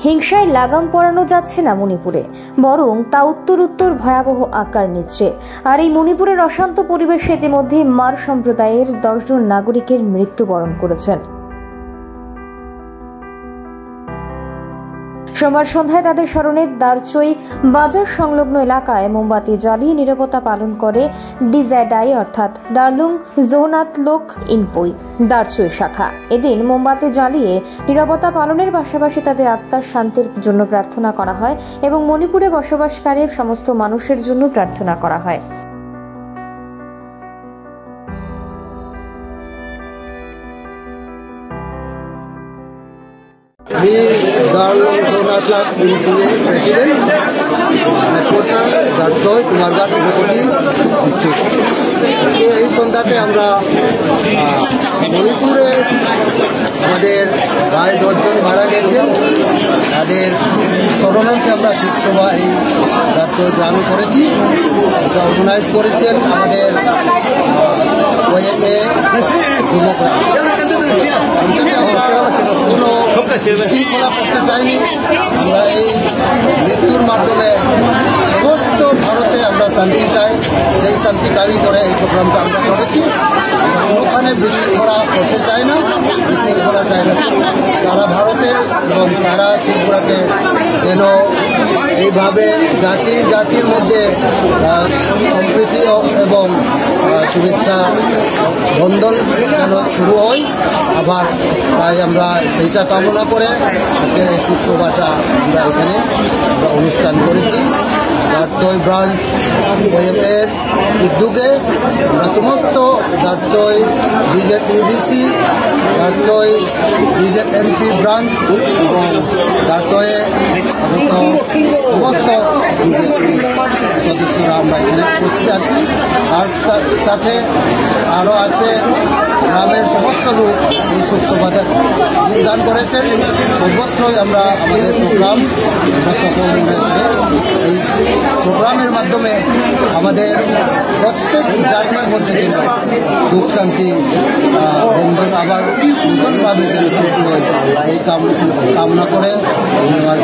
হিংসায় লাগাম পরানো যাচ্ছে না মণিপুরে, বরং তা উত্তর ভয়াবহ আকার নিচ্ছে। আর এই মণিপুরের অশান্ত পরিবেশে ইতিমধ্যে মার সম্প্রদায়ের 10 জন নাগরিকের মৃত্যুবরণ করেছেন। সোমবার সন্ধ্যায় তাদের স্মরণে দারচই বাজার সংলগ্ন এলাকায় মোমবাতি জ্বালিয়ে নীরবতা পালন করে ডিজেডাই অর্থাৎ ডার্লুং জোহনাতলোক ইনপই দারচই শাখা। এদিন মোমবাতি জ্বালিয়ে নীরবতা পালনের পাশাপাশি তাদের আত্মার শান্তির জন্য প্রার্থনা করা হয় এবং মণিপুরে বসবাসকারী সমস্ত মানুষের জন্য প্রার্থনা করা হয়। আমি ডার্লুং জোহনাতলোক ইনপই president, headquarter Darchawi Kumarghat Unakoti district. এই সন্ধ্যাতে আমরা মণিপুরে আমাদের প্রায় 10 জন মারা গেছেন, তাদের স্মরণার্থে আমরা শোকসভা এই দারচই গ্রামে করেছি। এটা অর্গানাইজ করেছেন আমাদের ওএমএ যুবকরা। আমরা কোনো বিশৃঙ্খলা করতে চাইনি। আমরা এই মৃত্যুর মাধ্যমে সমস্ত ভারতে আমরা শান্তি চাই, সেই শান্তি দাবি করে এই প্রোগ্রামটা আমরা করেছি। ওখানে বিশৃঙ্খলা করতে চাই না, বিশৃঙ্খলা চাই না। সারা ভারতে এবং সারা ত্রিপুরাতে যেন এইভাবে জাতির মধ্যে সম্প্রীতি এবং শুভেচ্ছা বন্ধন যেন শুরু হয় আবার, তাই আমরা সেইটা কামনা করে আজকের এই শোকসভাটা আমরা এখানে অনুষ্ঠান করেছি। দারচই ব্রাঞ্চ ওএমএর উদ্যোগে আমরা সমস্ত দারচই ডিজেডিসি, দারচই ডিজেএনপি ব্রাঞ্চ এবং দারচয়ে আগত সমস্ত বিজেপি সদস্যরা আমরা এখানে উপস্থিত আছি। তার সাথে আরও আছে গ্রামের সমস্ত লোক এই শোকসভাতে যোগদান করেছেন। সর্বত্রই আমরা আমাদের প্রোগ্রাম সফল মনে করে এই প্রোগ্রামের মাধ্যমে আমাদের প্রত্যেক জাতির মধ্যে যেন সুখ শান্তি বন্ধন আবার নতুনভাবে যেন সৃষ্টি হয় এই কামনা করে ধন্যবাদ।